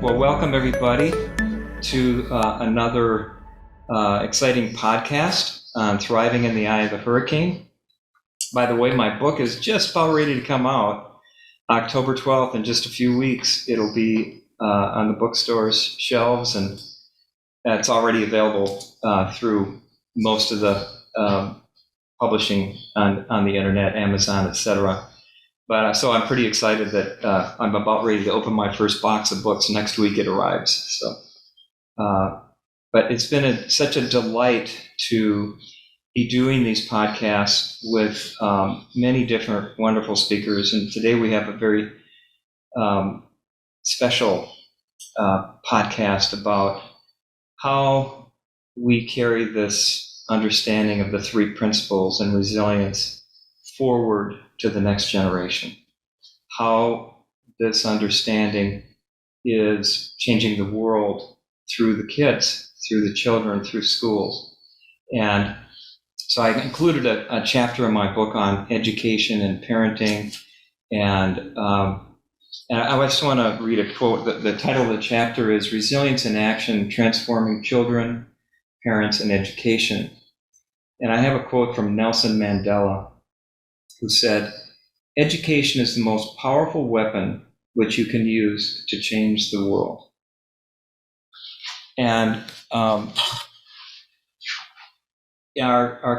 Well, welcome everybody to another exciting podcast on thriving in the eye of the hurricane. By the way, my book is just about ready to come out. October 12th, in just a few weeks, it'll be on the bookstore's shelves, and it's already available through most of the publishing on the internet, Amazon, etc. But so I'm pretty excited that I'm about ready to open my first box of books. Next week it arrives. So, but it's been such a delight to be doing these podcasts with many different wonderful speakers. And today we have a very special podcast about how we carry this understanding of the three principles and resilience forward to the next generation. How this understanding is changing the world through the kids, through the children, through schools. And so I included a chapter in my book on education and parenting. And I just want to read a quote. The title of the chapter is Resilience in Action, Transforming Children, Parents, and Education. And I have a quote from Nelson Mandela, who said, "Education is the most powerful weapon which you can use to change the world." And our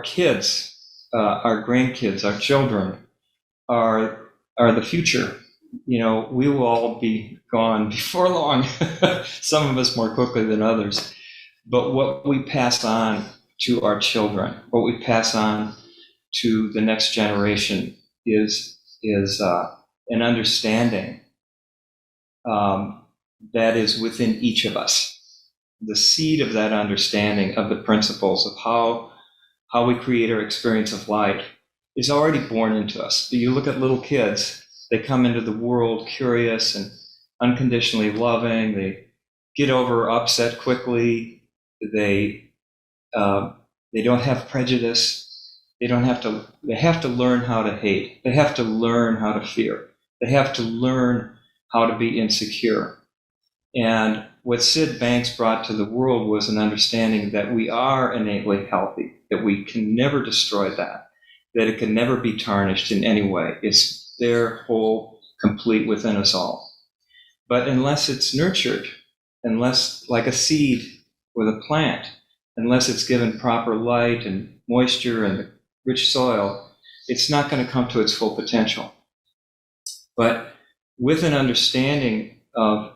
kids, our grandkids, our children are the future. You know, we will all be gone before long, some of us more quickly than others. But what we pass on to our children, what we pass on to the next generation is an understanding that is within each of us. The seed of that understanding of the principles of how we create our experience of life is already born into us. You look at little kids, they come into the world curious and unconditionally loving. They get over upset quickly. They don't have prejudice. They have to learn how to hate. They have to learn how to fear. They have to learn how to be insecure. And what Sid Banks brought to the world was an understanding that we are innately healthy, that we can never destroy that it can never be tarnished in any way. It's there, whole, complete within us all. But unless it's nurtured, unless, like a seed with a plant, unless it's given proper light and moisture and the rich soil, it's not going to come to its full potential. But with an understanding of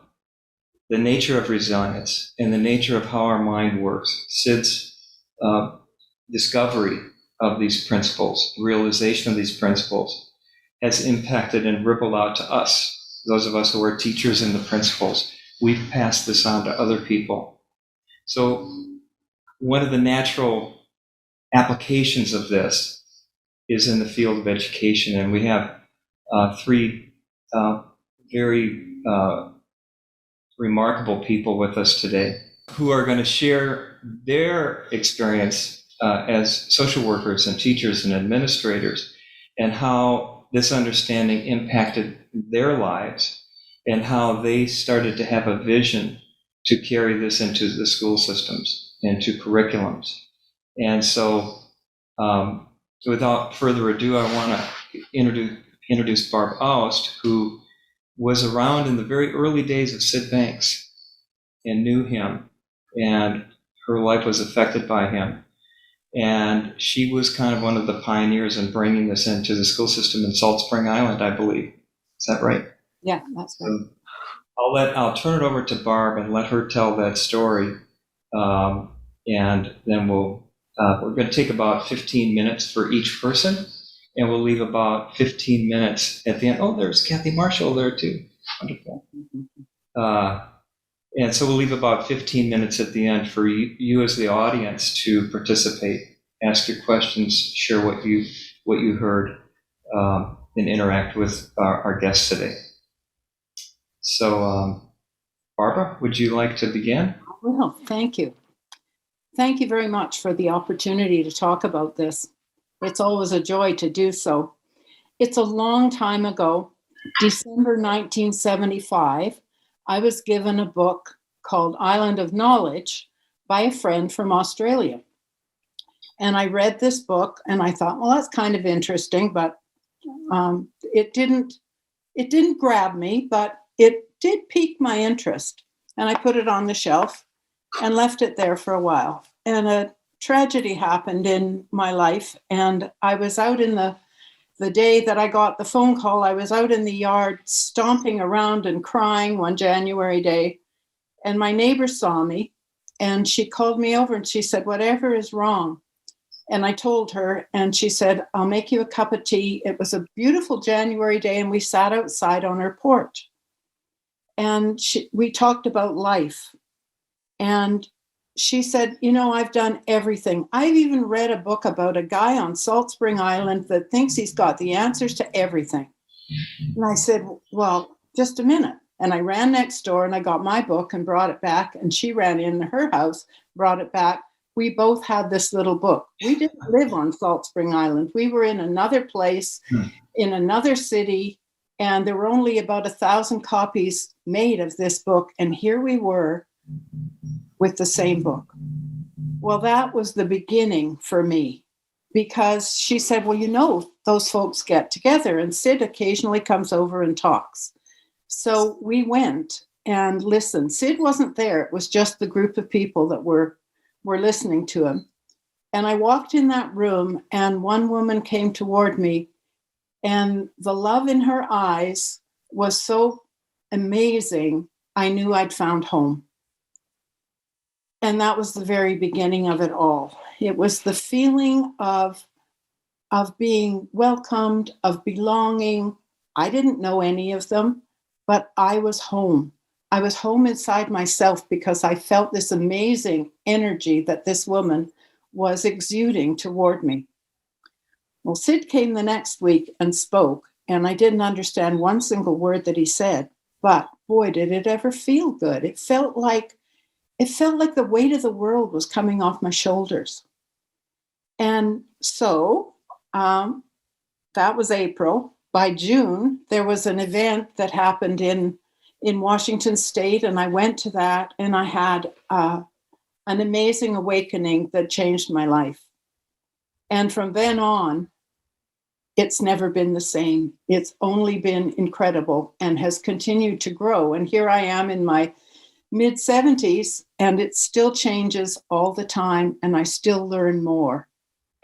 the nature of resilience and the nature of how our mind works, Sid's discovery of these principles, realization of these principles, has impacted and rippled out to us, those of us who are teachers in the principles. We've passed this on to other people. So one of the natural applications of this is in the field of education, and we have three very remarkable people with us today who are going to share their experience as social workers and teachers and administrators, and how this understanding impacted their lives and how they started to have a vision to carry this into the school systems and to curriculums. And so without further ado, I want to introduce Barb Aust, who was around in the very early days of Sid Banks and knew him, and her life was affected by him. And she was kind of one of the pioneers in bringing this into the school system in Salt Spring Island, I believe. Is that right? Yeah, that's right. So I'll turn it over to Barb and let her tell that story. And then we're going to take about 15 minutes for each person, and we'll leave about 15 minutes at the end. Oh, there's Kathy Marshall there too. Wonderful. And so we'll leave about 15 minutes at the end for you as the audience to participate, ask your questions, share what you heard, and interact with our guests today. So, Barbara, would you like to begin? Well, thank you. Thank you very much for the opportunity to talk about this. It's always a joy to do so. It's a long time ago, December 1975. I was given a book called Island of Knowledge by a friend from Australia. And I read this book and I thought, well, that's kind of interesting, but it didn't grab me, but it did pique my interest. And I put it on the shelf and left it there for a while. And a tragedy happened in my life. And I was out in the day that I got the phone call, I was out in the yard stomping around and crying one January day. And my neighbor saw me and she called me over and she said, whatever is wrong? And I told her, and she said, I'll make you a cup of tea. It was a beautiful January day, and we sat outside on her porch. And we talked about life. And she said, I've done everything. I've even read a book about a guy on Salt Spring Island that thinks he's got the answers to everything. And I said, well, just a minute. And I ran next door and I got my book and brought it back. And she ran in her house, brought it back. We both had this little book. We didn't live on Salt Spring Island. We were in another place, in another city, and there were only about 1,000 copies made of this book. And here we were with the same book. Well, that was the beginning for me, because she said, well, those folks get together and Sid occasionally comes over and talks. So we went and listened. Sid wasn't there. It was just the group of people that were listening to him. And I walked in that room and one woman came toward me and the love in her eyes was so amazing. I knew I'd found home. And that was the very beginning of it all. It was the feeling of being welcomed, of belonging. I didn't know any of them, but I was home. I was home inside myself because I felt this amazing energy that this woman was exuding toward me. Well, Sid came the next week and spoke, and I didn't understand one single word that he said, but boy, did it ever feel good. It felt like the weight of the world was coming off my shoulders. And so that was April. By June, there was an event that happened in Washington State, and I went to that, and I had an amazing awakening that changed my life. And from then on, it's never been the same. It's only been incredible and has continued to grow. And here I am in my mid-70s, and it still changes all the time, and I still learn more.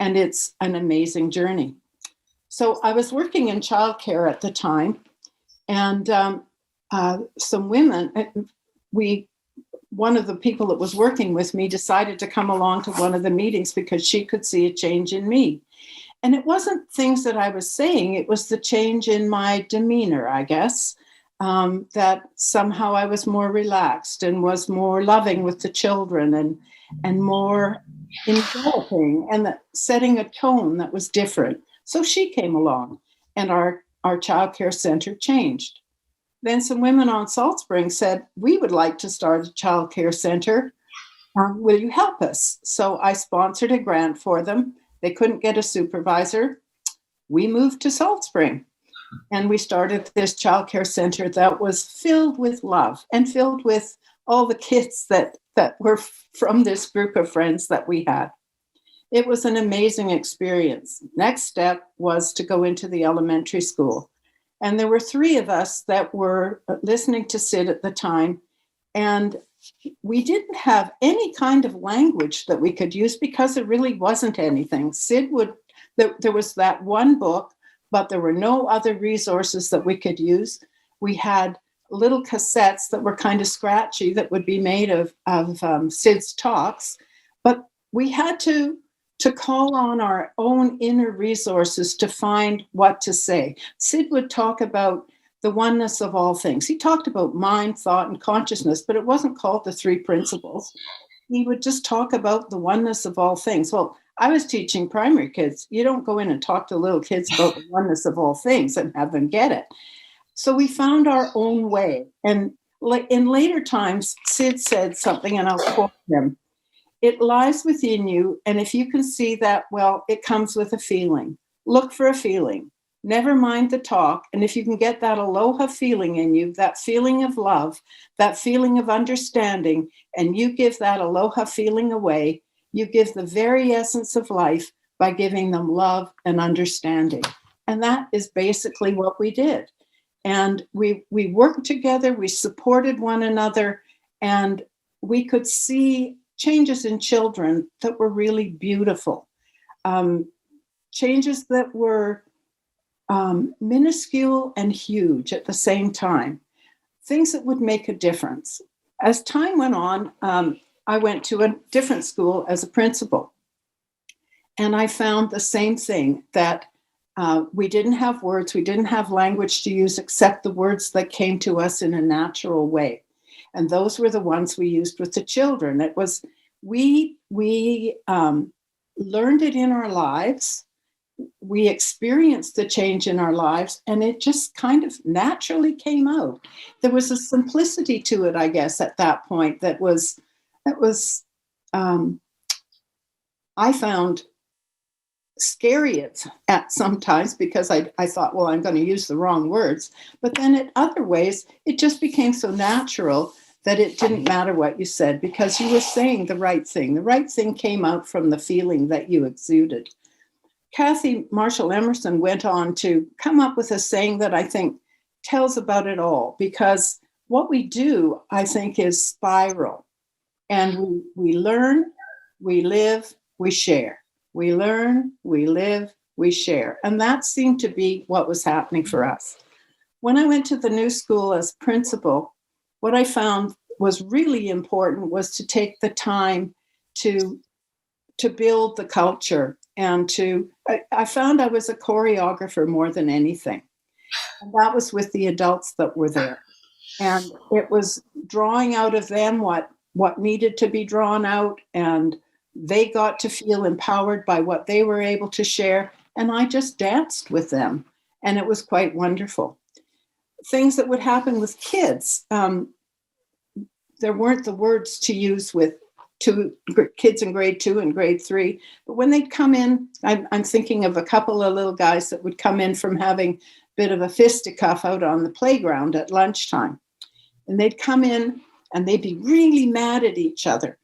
And it's an amazing journey. So I was working in childcare at the time, and some women, one of the people that was working with me decided to come along to one of the meetings because she could see a change in me. And it wasn't things that I was saying, it was the change in my demeanor, I guess, that somehow I was more relaxed and was more loving with the children and more enveloping and setting a tone that was different. So she came along and our childcare center changed. Then some women on Salt Spring said, we would like to start a childcare center. Will you help us? So I sponsored a grant for them. They couldn't get a supervisor. We moved to Salt Spring and we started this childcare center that was filled with love and filled with all the kids that were from this group of friends that we had. It was an amazing experience. Next step was to go into the elementary school. And there were 3 of us that were listening to Sid at the time. And we didn't have any kind of language that we could use because there really wasn't anything. There was that one book, but there were no other resources that we could use. We had little cassettes that were kind of scratchy that would be made of Sid's talks. But we had to call on our own inner resources to find what to say. Sid would talk about the oneness of all things. He talked about mind, thought, and consciousness, but it wasn't called the 3 principles. He would just talk about the oneness of all things. Well, I was teaching primary kids. You don't go in and talk to little kids about the oneness of all things and have them get it. So we found our own way. And in later times, Sid said something, and I'll quote him. It lies within you, and if you can see that, well, it comes with a feeling. Look for a feeling. Never mind the talk. And if you can get that aloha feeling in you, that feeling of love, that feeling of understanding, and you give that aloha feeling away, you give the very essence of life by giving them love and understanding. And that is basically what we did. And we worked together, we supported one another, and we could see changes in children that were really beautiful. Changes that were minuscule and huge at the same time. Things that would make a difference. As time went on, I went to a different school as a principal. And I found the same thing, that we didn't have words, we didn't have language to use except the words that came to us in a natural way. And those were the ones we used with the children. It was, we learned it in our lives. We experienced the change in our lives, and it just kind of naturally came out. There was a simplicity to it, I guess, at that point that was I found scary at sometimes, because I thought, well, I'm going to use the wrong words. But then in other ways, it just became so natural that it didn't matter what you said, because you were saying the right thing. The right thing came out from the feeling that you exuded. Kathy Marshall Emerson went on to come up with a saying that I think tells about it all, because what we do, I think, is spiral. And we learn, we live, we share. We learn, we live, we share. And that seemed to be what was happening for us. When I went to the new school as principal, what I found was really important was to take the time to build the culture, and I found I was a choreographer more than anything. And that was with the adults that were there. And it was drawing out of them what needed to be drawn out, and they got to feel empowered by what they were able to share. And I just danced with them, and it was quite wonderful. Things that would happen with kids, there weren't the words to use with kids in grade 2 and grade 3. But when they'd come in, I'm thinking of a couple of little guys that would come in from having a bit of a fisticuff out on the playground at lunchtime. And they'd come in and they'd be really mad at each other.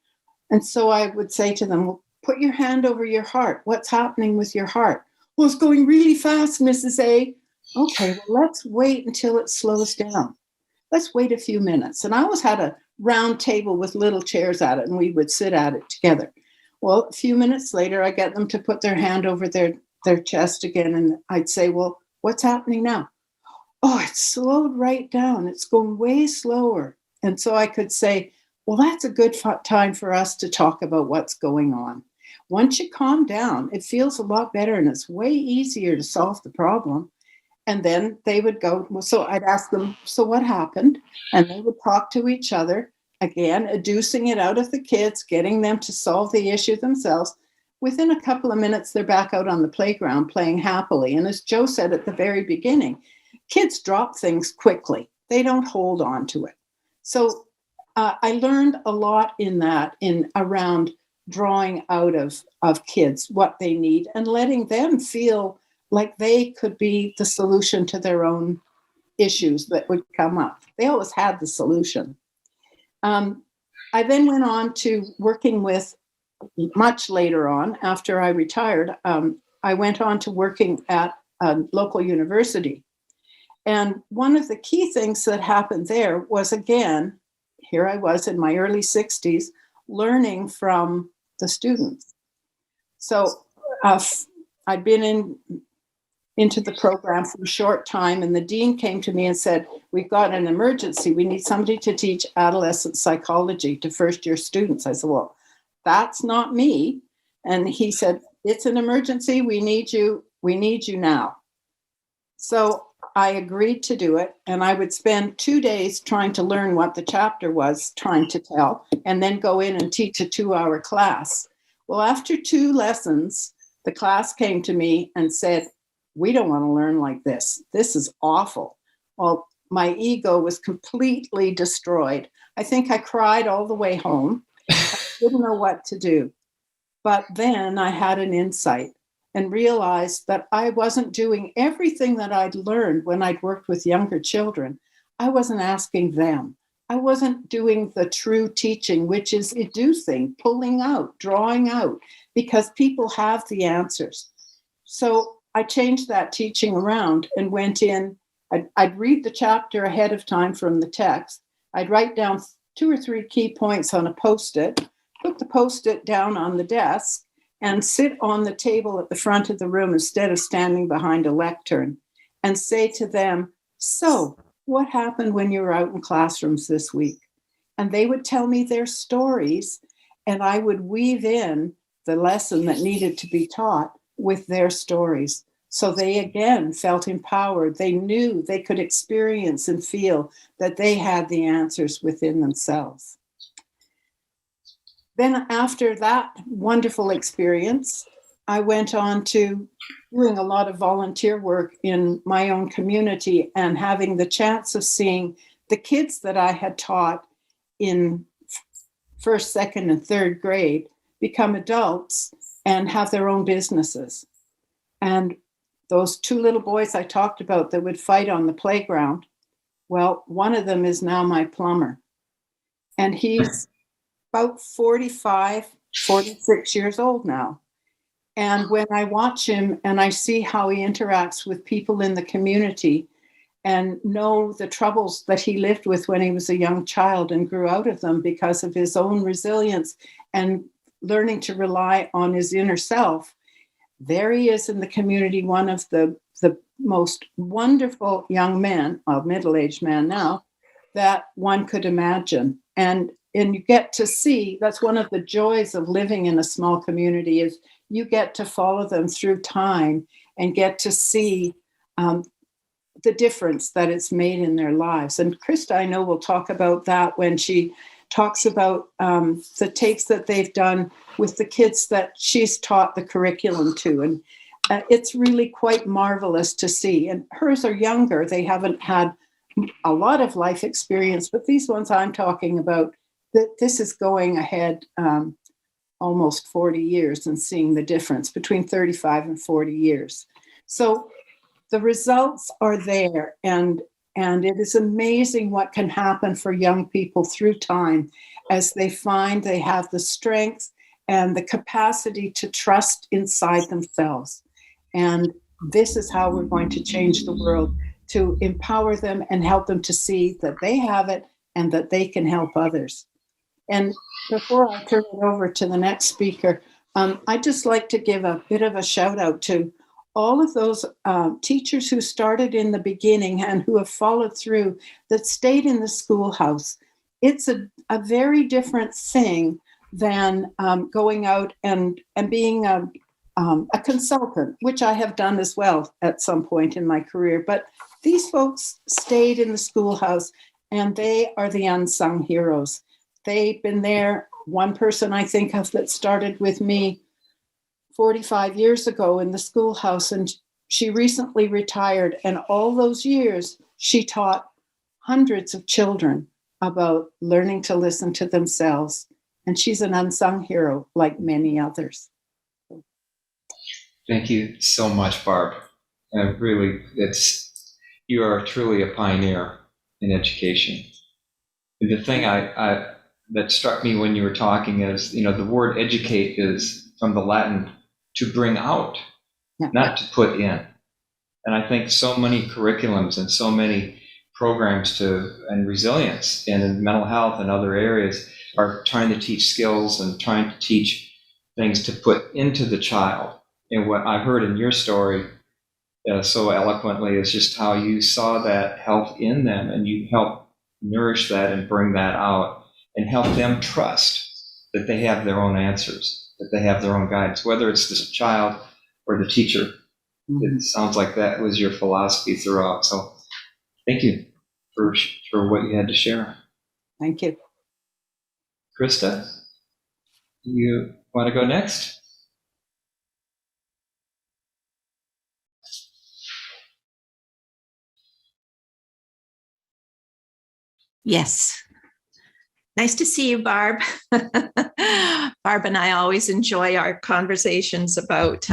And so I would say to them, well, put your hand over your heart. What's happening with your heart? Well, it's going really fast, Mrs. A. Okay, well, let's wait until it slows down. Let's wait a few minutes. And I always had a round table with little chairs at it, and we would sit at it together. Well, a few minutes later, I get them to put their hand over their chest again, and I'd say, well, what's happening now? Oh, it's slowed right down. It's going way slower. And so I could say, well, that's a good time for us to talk about what's going on. Once you calm down, it feels a lot better, and it's way easier to solve the problem. And then they would go, well, so I'd ask them, so what happened? And they would talk to each other, again, adducing it out of the kids, getting them to solve the issue themselves. Within a couple of minutes, they're back out on the playground playing happily. And as Joe said at the very beginning, kids drop things quickly. They don't hold on to it. So I learned a lot in that, around drawing out of kids what they need and letting them feel like they could be the solution to their own issues that would come up. They always had the solution. I then went on to working with, much later on, after I retired, I went on to working at a local university. And one of the key things that happened there was, again, here I was in my early 60s, learning from the students. So I'd been into the program for a short time, and the dean came to me and said, we've got an emergency. We need somebody to teach adolescent psychology to first-year students. I said, well, that's not me. And he said, it's an emergency. We need you now. So I agreed to do it, and I would spend 2 days trying to learn what the chapter was trying to tell, and then go in and teach a 2-hour class. Well, after 2 lessons, the class came to me and said, we don't want to learn like this. This is awful. Well, my ego was completely destroyed. I think I cried all the way home. I didn't know what to do. But then I had an insight. and realized that I wasn't doing everything that I'd learned when I'd worked with younger children. I wasn't asking them. I wasn't doing the true teaching, which is educing, pulling out, drawing out, because people have the answers. So I changed that teaching around and went in. I'd read the chapter ahead of time from the text. I'd write down 2 or 3 key points on a Post-it, put the Post-it down on the desk, and sit on the table at the front of the room instead of standing behind a lectern, and say to them, so what happened when you were out in classrooms this week? And they would tell me their stories, and I would weave in the lesson that needed to be taught with their stories. So they again felt empowered. They knew they could experience and feel that they had the answers within themselves. Then after that wonderful experience, I went on to doing a lot of volunteer work in my own community and having the chance of seeing the kids that I had taught in first, second, and third grade become adults and have their own businesses. And those 2 little boys I talked about that would fight on the playground, well, one of them is now my plumber. And he's about 45, 46 years old now. And when I watch him and I see how he interacts with people in the community and know the troubles that he lived with when he was a young child and grew out of them because of his own resilience and learning to rely on his inner self, there he is in the community, one of the most wonderful young men, a middle-aged man now, that one could imagine. And you get to see, that's one of the joys of living in a small community, is you get to follow them through time and get to see the difference that it's made in their lives. And Christa, I know, will talk about that when she talks about the takes that they've done with the kids that she's taught the curriculum to. And it's really quite marvelous to see. And hers are younger. They haven't had a lot of life experience, but these ones I'm talking about, this is going ahead almost 40 years and seeing the difference between 35 and 40 years. So the results are there, and it is amazing what can happen for young people through time as they find they have the strength and the capacity to trust inside themselves. And this is how we're going to change the world, to empower them and help them to see that they have it and that they can help others. And before I turn it over to the next speaker, I'd just like to give a bit of a shout out to all of those teachers who started in the beginning and who have followed through, that stayed in the schoolhouse. It's a very different thing than going out and being a consultant, which I have done as well at some point in my career. But these folks stayed in the schoolhouse, and they are the unsung heroes. They've been there. One person I think of that started with me 45 years ago in the schoolhouse, and she recently retired. And all those years, she taught hundreds of children about learning to listen to themselves. And she's an unsung hero like many others. Thank you so much, Barb. Really, you are truly a pioneer in education. The thing that struck me when you were talking is, the word educate is from the Latin to bring out, not to put in. And I think so many curriculums and so many programs and resilience and in mental health and other areas are trying to teach skills and trying to teach things to put into the child. And what I heard in your story so eloquently is just how you saw that health in them, and you helped nourish that and bring that out and help them trust that they have their own answers, that they have their own guidance, whether it's the child or the teacher. Mm-hmm. It sounds like that was your philosophy throughout. So thank you for what you had to share. Thank you. Christa, you want to go next? Yes. Nice to see you, Barb. Barb and I always enjoy our conversations about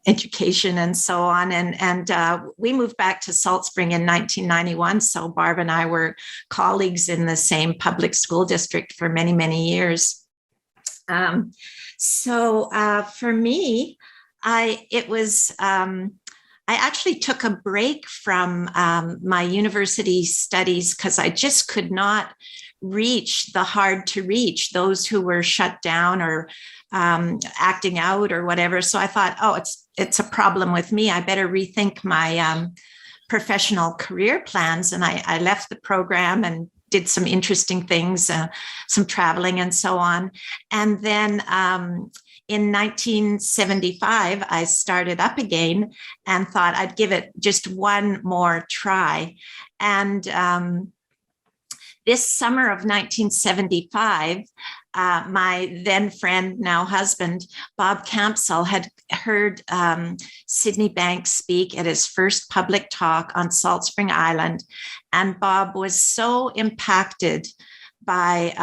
education and so on. And we moved back to Salt Spring in 1991. So Barb and I were colleagues in the same public school district for many, many years. So for me, I actually took a break from my university studies because I just could not reach the hard to reach, those who were shut down or acting out or whatever. So I thought, oh, it's a problem with me. I better rethink my professional career plans. And I left the program and did some interesting things, some traveling and so on. And then in 1975, I started up again and thought I'd give it just one more try. And this summer of 1975, my then friend, now husband, Bob Campsail, had heard Sydney Banks speak at his first public talk on Salt Spring Island. And Bob was so impacted by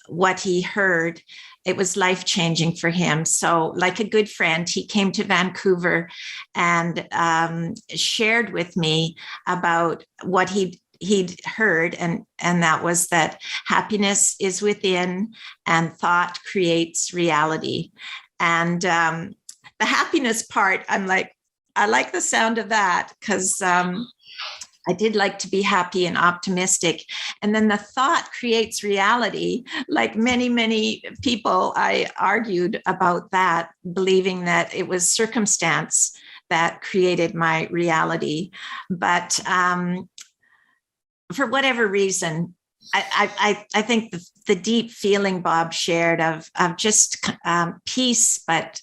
what he heard. It was life-changing for him. So like a good friend, he came to Vancouver and shared with me about what he'd heard, and that was that happiness is within and thought creates reality. And the happiness part, I'm like, I like the sound of that because I did like to be happy and optimistic. And then the thought creates reality. Like many, many people, I argued about that, believing that it was circumstance that created my reality. But for whatever reason, I think the deep feeling Bob shared of just peace, but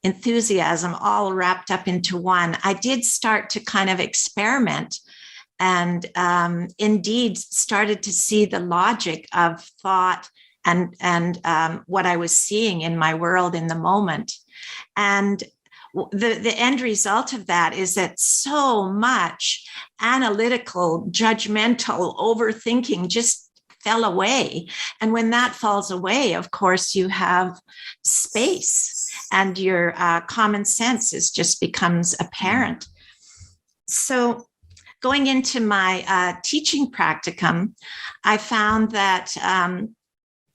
enthusiasm all wrapped up into one. I did start to kind of experiment and indeed started to see the logic of thought and what I was seeing in my world in the moment. And the end result of that is that so much analytical, judgmental, overthinking just fell away. And when that falls away, of course, you have space and your common sense just becomes apparent. So going into my teaching practicum, I found that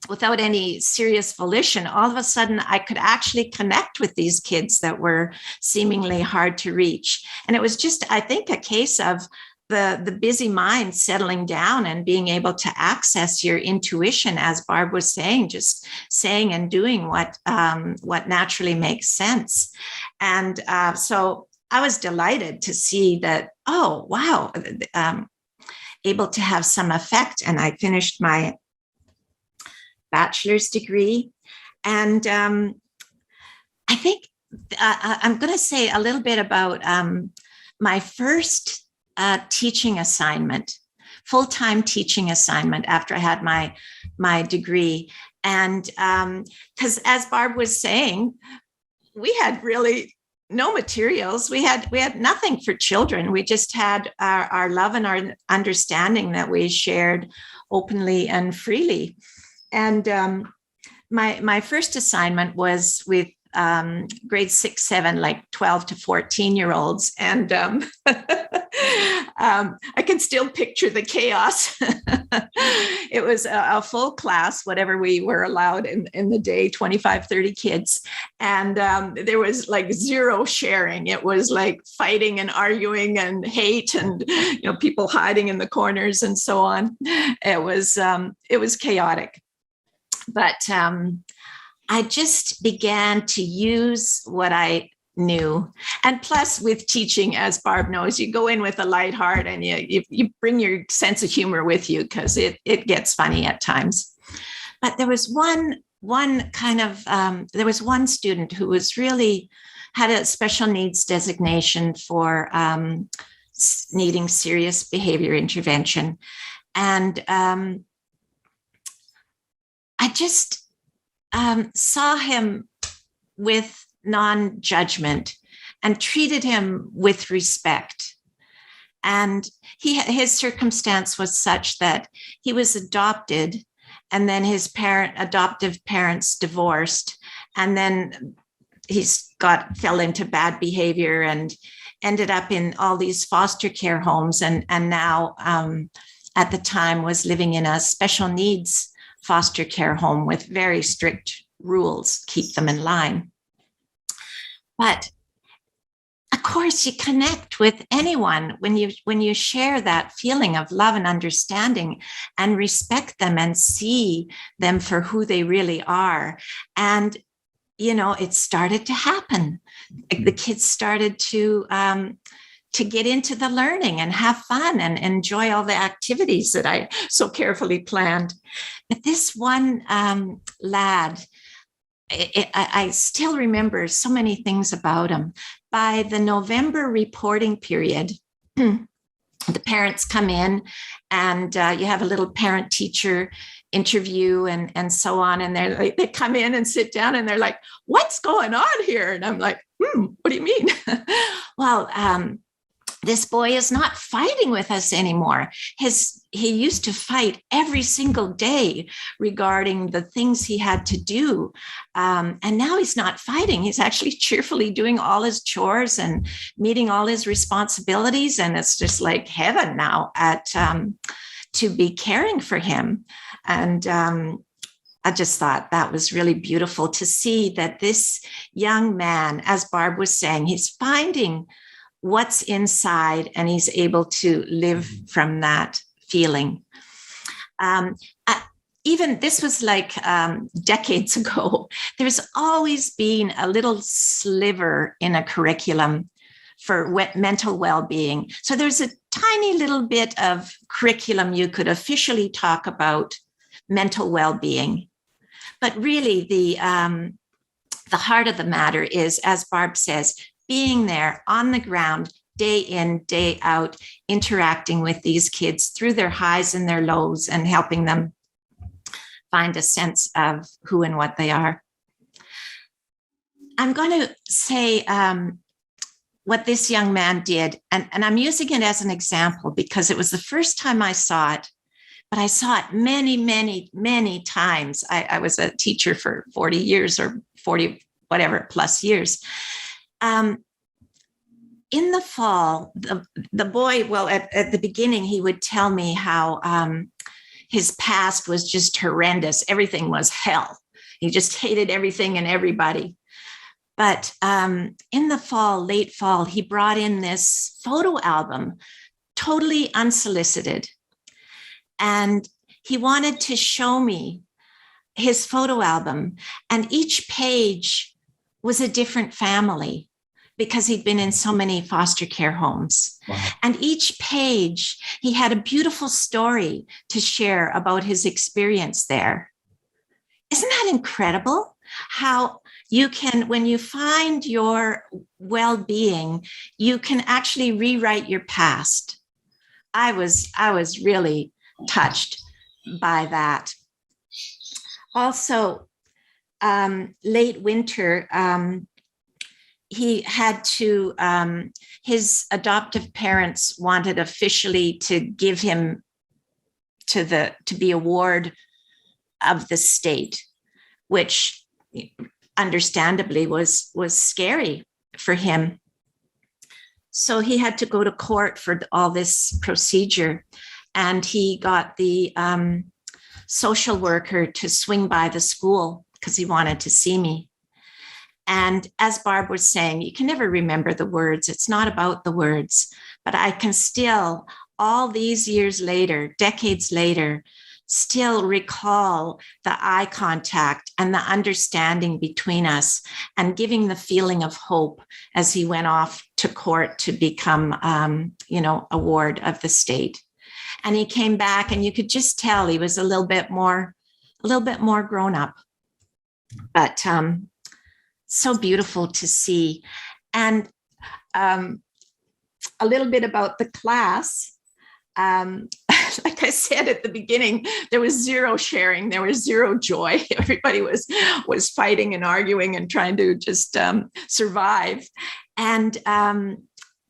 without any serious volition, all of a sudden I could actually connect with these kids that were seemingly hard to reach. And it was just, I think, a case of the busy mind settling down and being able to access your intuition, as Barb was saying, just saying and doing what naturally makes sense. And so I was delighted to see that, oh, wow, able to have some effect. And I finished my bachelor's degree. And I think I'm going to say a little bit about my first teaching assignment, full-time teaching assignment after I had my degree. And because as Barb was saying, we had really no materials. We had nothing for children. We just had our love and our understanding that we shared openly and freely. And my first assignment was with grade 6, 7, like 12 to 14-year-olds. And I can still picture the chaos. It was a full class, whatever we were allowed in the day, 25, 30 kids. And there was like zero sharing. It was like fighting and arguing and hate and, people hiding in the corners and so on. It was chaotic. But I just began to use what I knew. And plus with teaching, as Barb knows, you go in with a light heart and you bring your sense of humor with you because it gets funny at times. But there was one student who was really had a special needs designation for needing serious behavior intervention. And I just saw him with non-judgment and treated him with respect. And his circumstance was such that he was adopted, and then his adoptive parents divorced, and then fell into bad behavior and ended up in all these foster care homes, and now at the time was living in a special needs foster care home with very strict rules, keep them in line. But of course, you connect with anyone when you share that feeling of love and understanding and respect them and see them for who they really are. And, it started to happen. The kids started to get into the learning and have fun and enjoy all the activities that I so carefully planned. But this one lad, I still remember so many things about him. By the November reporting period, the parents come in and you have a little parent-teacher interview and so on. And they come in and sit down and they're like, what's going on here? And I'm like, what do you mean? Well, this boy is not fighting with us anymore. He used to fight every single day regarding the things he had to do. And now he's not fighting. He's actually cheerfully doing all his chores and meeting all his responsibilities. And it's just like heaven now to be caring for him. And I just thought that was really beautiful to see that this young man, as Barb was saying, he's finding what's inside and he's able to live from that feeling. Even this was like decades ago. There's always been a little sliver in a curriculum for mental well-being. So there's a tiny little bit of curriculum you could officially talk about mental well-being. But really the heart of the matter is, as Barb says, being there on the ground, day in, day out, interacting with these kids through their highs and their lows and helping them find a sense of who and what they are. I'm going to say what this young man did, and I'm using it as an example because it was the first time I saw it, but I saw it many, many, many times. I was a teacher for 40 years or 40, whatever, plus years. In the fall, the boy, well, at the beginning, he would tell me how his past was just horrendous. Everything was hell. He just hated everything and everybody. But in the fall, late fall, he brought in this photo album, totally unsolicited. And he wanted to show me his photo album. And each page was a different family, because he'd been in so many foster care homes. Wow. And each page, he had a beautiful story to share about his experience there. Isn't that incredible? How you can, when you find your well-being, you can actually rewrite your past. I was really touched by that. Also, late winter, he had to, his adoptive parents wanted officially to give him to be a ward of the state, which understandably was scary for him. So he had to go to court for all this procedure, and he got the social worker to swing by the school because he wanted to see me. And as Barb was saying, you can never remember the words. It's not about the words, but I can still, all these years later, decades later, still recall the eye contact and the understanding between us and giving the feeling of hope as he went off to court to become, a ward of the state. And he came back and you could just tell he was a little bit more grown up, but so beautiful to see. And a little bit about the class. Like I said at the beginning, there was zero sharing. There was zero joy. Everybody was fighting and arguing and trying to just survive. And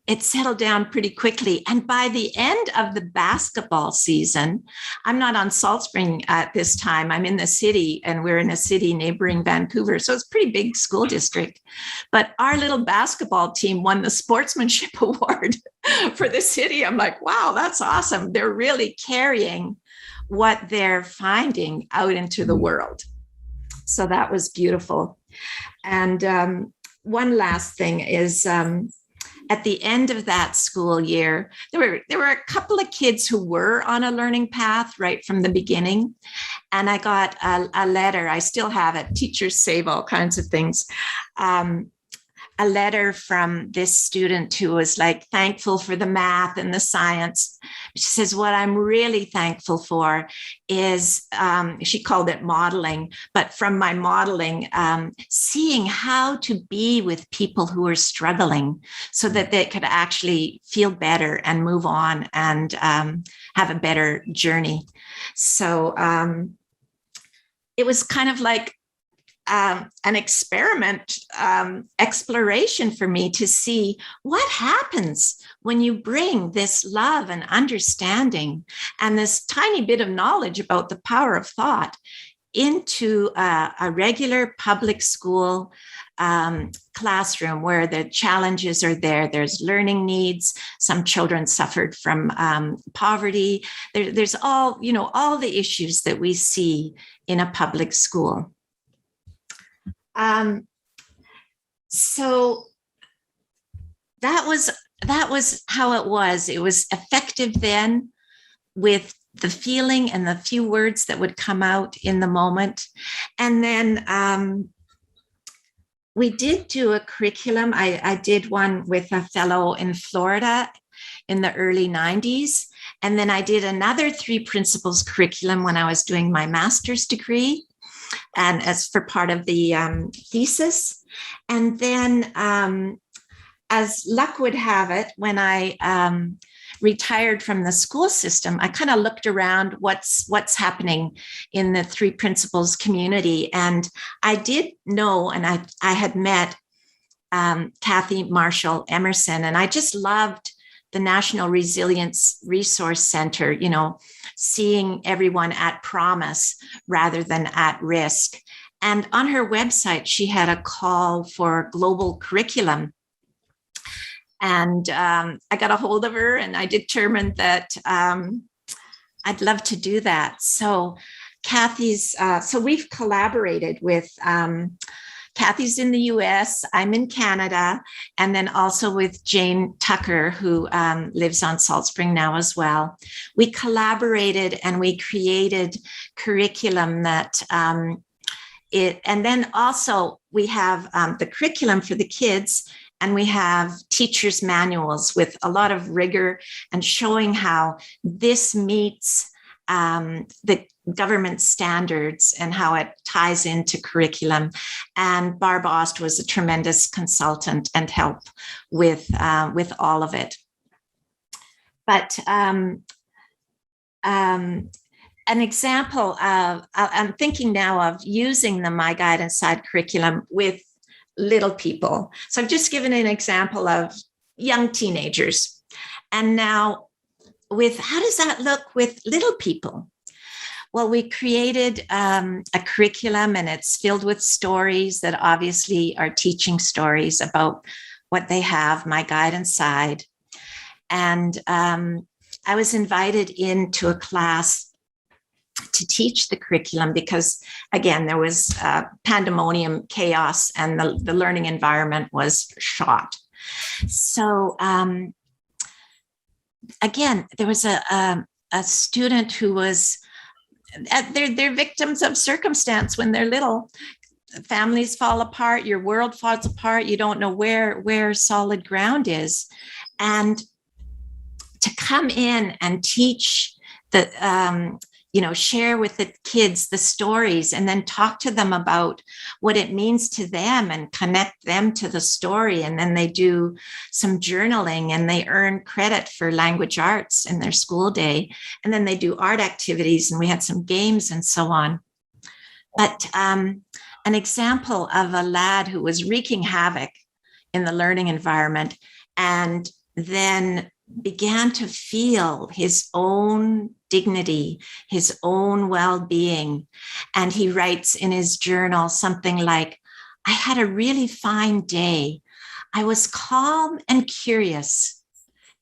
it settled down pretty quickly. And by the end of the basketball season, I'm not on Salt Spring at this time. I'm in the city, and we're in a city neighboring Vancouver. So it's a pretty big school district. But our little basketball team won the sportsmanship award for the city. I'm like, wow, that's awesome. They're really carrying what they're finding out into the world. So that was beautiful. And one last thing is, at the end of that school year, there were a couple of kids who were on a learning path right from the beginning. And I got a letter. I still have it. Teachers save all kinds of things. A letter from this student who was like thankful for the math and the science. She says, what I'm really thankful for is, she called it modeling, but from my modeling, seeing how to be with people who are struggling so that they could actually feel better and move on and have a better journey. So it was kind of like an experiment, exploration for me to see what happens when you bring this love and understanding and this tiny bit of knowledge about the power of thought into a regular public school classroom where the challenges are there. There's learning needs. Some children suffered from poverty. There's all the issues that we see in a public school. So that was how it was. It was effective then with the feeling and the few words that would come out in the moment. And then we did do a curriculum. I did one with a fellow in Florida in the early 90s. And then I did another 3 principles curriculum when I was doing my master's degree, and as for part of the thesis. And then as luck would have it, when I retired from the school system, I kind of looked around what's happening in the 3 principles community. And I did know, and I had met Kathy Marshall Emerson, and I just loved the National Resilience Resource Center, seeing everyone at promise rather than at risk. And on her website, she had a call for global curriculum. And I got a hold of her, and I determined that I'd love to do that. So so we've collaborated with, Kathy's in the US, I'm in Canada, and then also with Jane Tucker, who lives on Salt Spring now as well. We collaborated and we created curriculum that and then also we have the curriculum for the kids, and we have teachers' manuals with a lot of rigor and showing how this meets the government standards and how it ties into curriculum. And Barb Aust was a tremendous consultant and help with all of it. But an example of, I'm thinking now of using the My Guidance Side curriculum with little people. So I've just given an example of young teenagers. And now how does that look with little people? Well, we created a curriculum, and it's filled with stories that obviously are teaching stories about what they have, My Guidance Side. And I was invited into a class to teach the curriculum because, again, there was pandemonium, chaos, and the learning environment was shot. So again, there was a student who was, they're victims of circumstance when they're little. Families fall apart, your world falls apart, you don't know where solid ground is. And to come in and teach share with the kids the stories, and then talk to them about what it means to them and connect them to the story. And then they do some journaling and they earn credit for language arts in their school day. And then they do art activities, and we had some games and so on. But an example of a lad who was wreaking havoc in the learning environment, and then began to feel his own dignity, his own well-being. And he writes in his journal something like, I had a really fine day. I was calm and curious,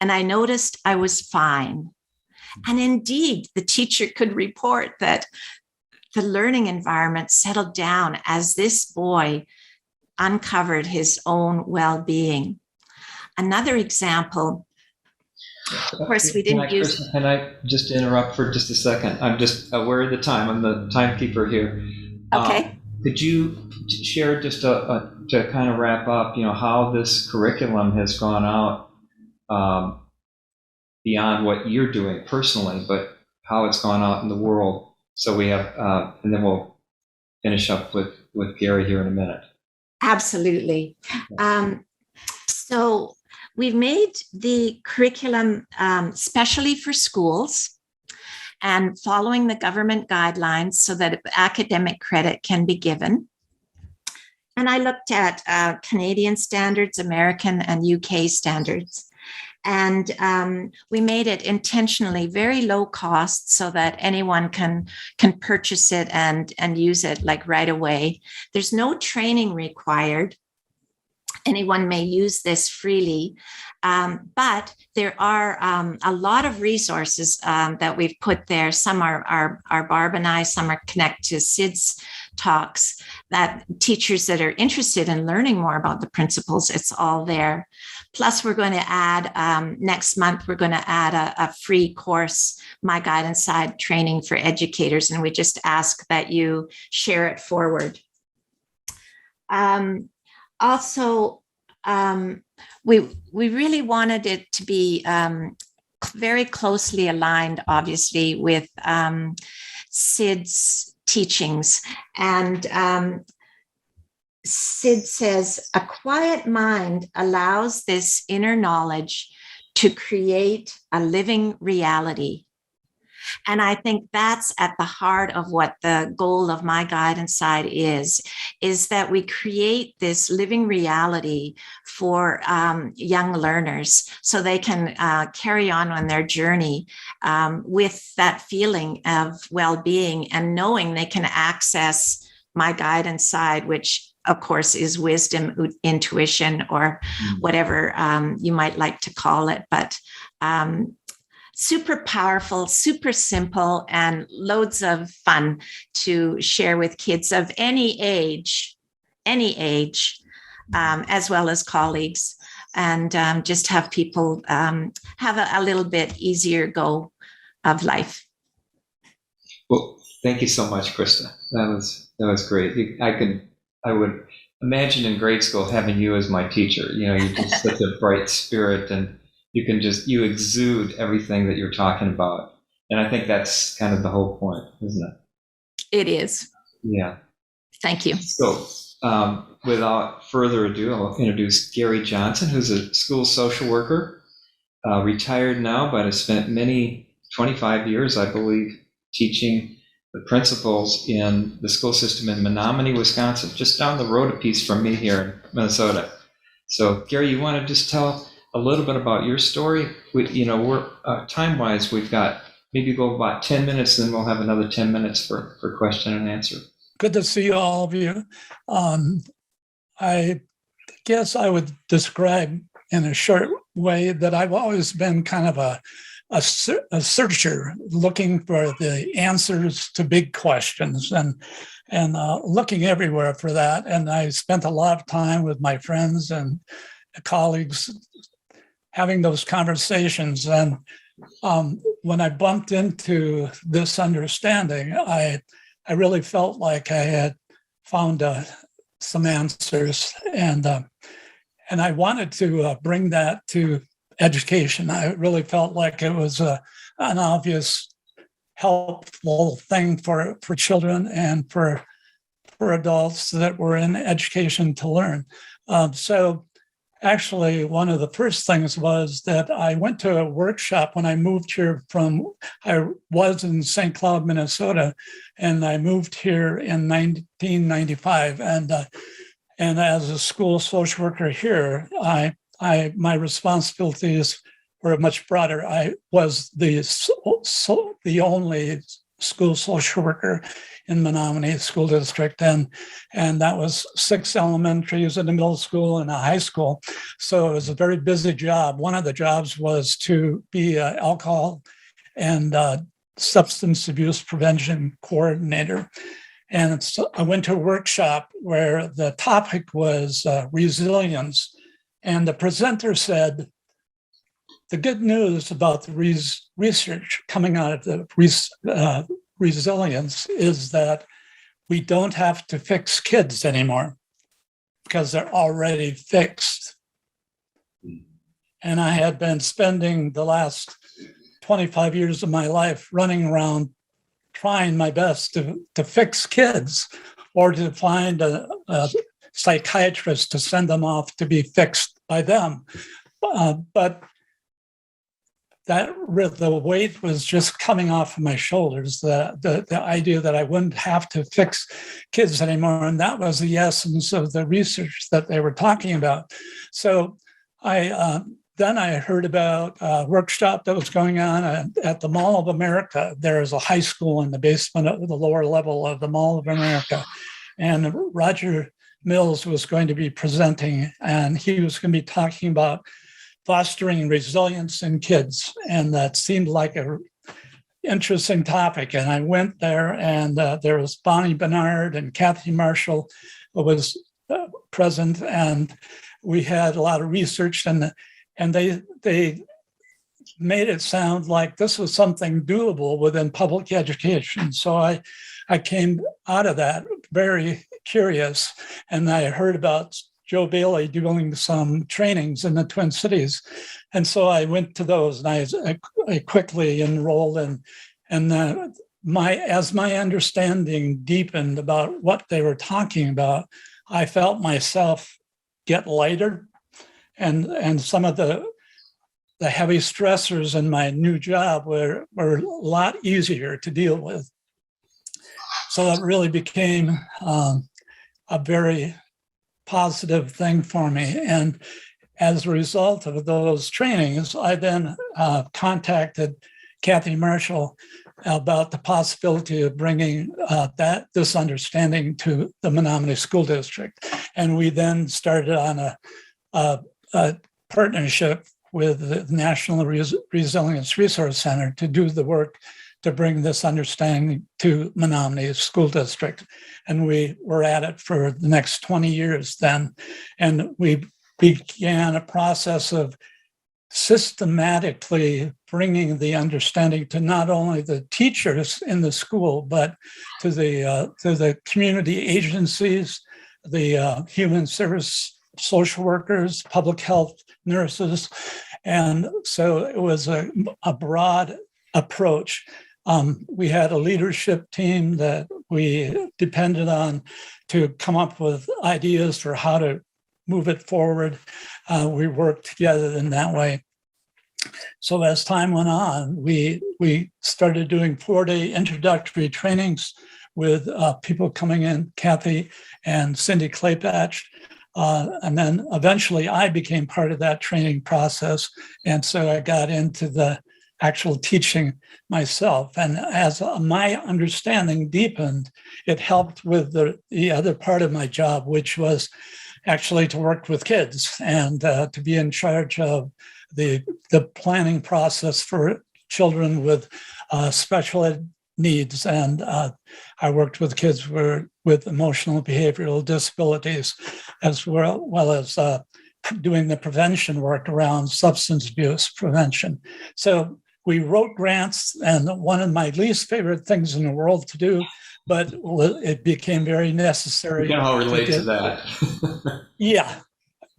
and I noticed I was fine. And indeed, the teacher could report that the learning environment settled down as this boy uncovered his own well-being. Another example, of course, we didn't use... Can I just interrupt for just a second? I'm just aware of the time. I'm the timekeeper here. Okay. Could you share just to kind of wrap up, how this curriculum has gone out beyond what you're doing personally, but how it's gone out in the world? So we have, and then we'll finish up with Gary here in a minute. Absolutely. So we've made the curriculum specially for schools and following the government guidelines so that academic credit can be given. And I looked at Canadian standards, American and UK standards. And we made it intentionally very low cost so that anyone can purchase it and use it like right away. There's no training required. Anyone may use this freely, but there are a lot of resources that we've put there. Some are Barb and I, some are connect to Sid's talks, that teachers that are interested in learning more about the principles, it's all there. Plus, we're going to add, next month, we're going to add a free course, My Guidance Side Training for Educators, and we just ask that you share it forward. Also, we really wanted it to be very closely aligned, obviously, with Sid's teachings. And Sid says, a quiet mind allows this inner knowledge to create a living reality. And I think that's at the heart of what the goal of My Guidance Side is that we create this living reality for young learners so they can carry on their journey with that feeling of well-being and knowing they can access My Guidance Side, which of course is wisdom, intuition, or whatever you might like to call it. But super powerful, super simple, and loads of fun to share with kids of any age, as well as colleagues, and just have people have a little bit easier go of life. Well, thank you so much, Christa. That was great. I would imagine in grade school having you as my teacher. You're just such a bright spirit, and you exude everything that you're talking about. And I think that's kind of the whole point, isn't it? It is. Yeah. Thank you. So without further ado, I'll introduce Gary Johnson, who's a school social worker, retired now, but has spent 25 years, I believe, teaching the principals in the school system in Menominee, Wisconsin, just down the road a piece from me here in Minnesota. So Gary, you want to just tell a little bit about your story? We're time-wise, we've got maybe go about 10 minutes, then we'll have another 10 minutes for question and answer. Good to see all of you. I guess I would describe in a short way that I've always been kind of a searcher, looking for the answers to big questions and looking everywhere for that. And I spent a lot of time with my friends and colleagues having those conversations. And when I bumped into this understanding, I really felt like I had found some answers, and I wanted to bring that to education. I really felt like it was an obvious, helpful thing for children and for adults that were in education to learn. So actually, one of the first things was that I went to a workshop when I moved here I was in St. Cloud, Minnesota, and I moved here in 1995. And as a school social worker here, I my responsibilities were much broader. I was the only school social worker in Menominee School District, and that was 6 elementaries and a middle school and a high school. So it was a very busy job. One of the jobs was to be an alcohol and substance abuse prevention coordinator. And so I went to a workshop where the topic was resilience. And the presenter said, the good news about the research coming out of the resilience is that we don't have to fix kids anymore because they're already fixed. And I had been spending the last 25 years of my life running around trying my best to fix kids or to find a psychiatrist to send them off to be fixed by them. But the weight was just coming off of my shoulders, the idea that I wouldn't have to fix kids anymore. And that was the essence of the research that they were talking about. So then I heard about a workshop that was going on at the Mall of America. There is a high school in the basement of the lower level of the Mall of America. And Roger Mills was going to be presenting, and he was going to be talking about fostering resilience in kids. And that seemed like an interesting topic. And I went there, and there was Bonnie Bernard and Kathy Marshall who was present. And we had a lot of research, and they made it sound like this was something doable within public education. So I came out of that very curious, and I heard about Joe Bailey doing some trainings in the Twin Cities. And so I went to those, and I quickly enrolled in, and as my understanding deepened about what they were talking about, I felt myself get lighter, and some of the heavy stressors in my new job were a lot easier to deal with. So that really became a very positive thing for me. And as a result of those trainings, I then contacted Kathy Marshall about the possibility of bringing this understanding to the Menominee School District. And we then started on a partnership with the National Resilience Resource Center to do the work to bring this understanding to Menominee School District. And we were at it for the next 20 years then. And we began a process of systematically bringing the understanding to not only the teachers in the school, but to the community agencies, the human service social workers, public health nurses. And so it was a broad approach. We had a leadership team that we depended on to come up with ideas for how to move it forward. We worked together in that way. So as time went on, we started doing 4-day introductory trainings with people coming in, Kathy and Cindy Claypatch. And then eventually I became part of that training process. And so I got into the actual teaching myself. And as my understanding deepened, it helped with the other part of my job, which was actually to work with kids and to be in charge of the planning process for children with special ed needs. And I worked with kids with emotional and behavioral disabilities, as well as doing the prevention work around substance abuse prevention. So we wrote grants, and one of my least favorite things in the world to do, but it became very necessary. You can all relate to that. Yeah,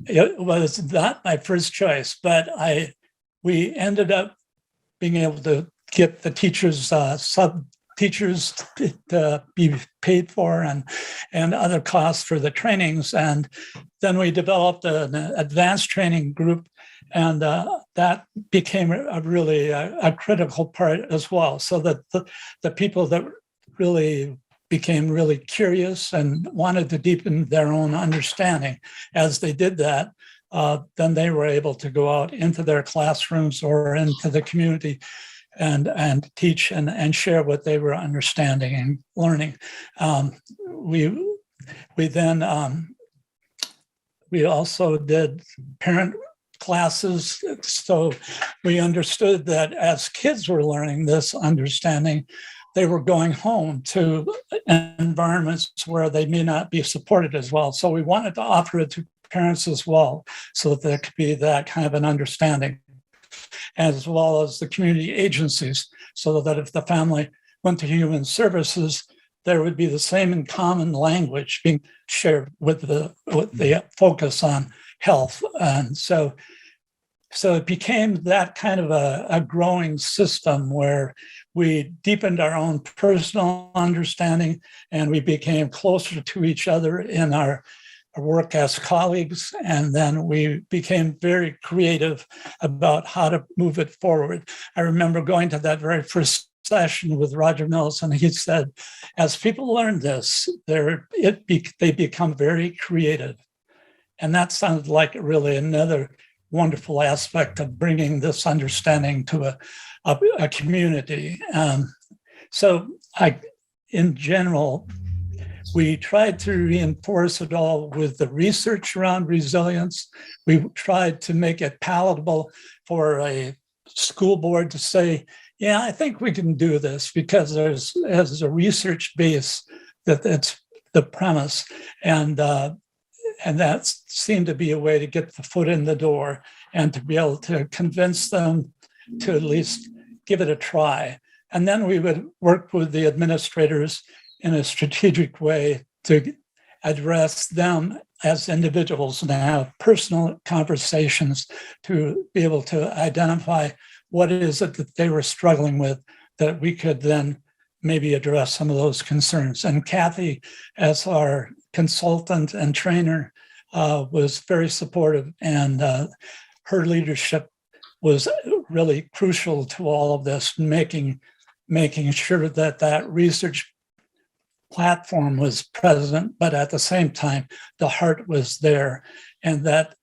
it was not my first choice, but we ended up being able to get the teachers, sub-teachers to be paid for and other costs for the trainings. And then we developed an advanced training group, and that became a critical part as well, so that the people that really became really curious and wanted to deepen their own understanding. As they did that, then they were able to go out into their classrooms or into the community and teach and share what they were understanding and learning. We also did parent classes. So we understood that as kids were learning this understanding, they were going home to environments where they may not be supported as well. So we wanted to offer it to parents as well, so that there could be that kind of an understanding, as well as the community agencies, so that if the family went to human services, there would be the same in common language being shared with the focus on health. And so it became that kind of a growing system where we deepened our own personal understanding, and we became closer to each other in our work as colleagues. And then we became very creative about how to move it forward. I remember going to that very first session with Roger Mills, and he said, as people learn this, they become very creative. And that sounded like really another wonderful aspect of bringing this understanding to a community. In general, we tried to reinforce it all with the research around resilience. We tried to make it palatable for a school board to say, yeah, I think we can do this because there's a research base that's the premise. And that seemed to be a way to get the foot in the door and to be able to convince them to at least give it a try. And then we would work with the administrators in a strategic way to address them as individuals and have personal conversations to be able to identify what is it that they were struggling with, that we could then maybe address some of those concerns. And Kathy, as our consultant and trainer, was very supportive, and her leadership was really crucial to all of this, making sure that research platform was present, but at the same time, the heart was there, and that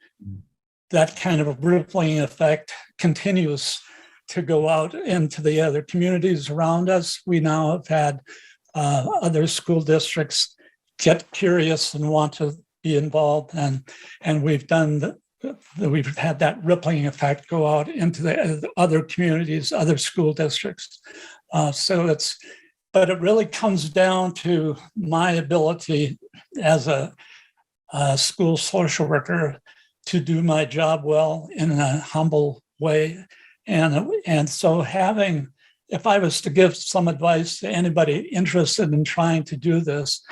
kind of a rippling effect continues to go out into the other communities around us. We now have had other school districts get curious and want to be involved, and we've had that rippling effect go out into the other communities, other school districts. But it really comes down to my ability as a school social worker to do my job well in a humble way. And so if I was to give some advice to anybody interested in trying to do this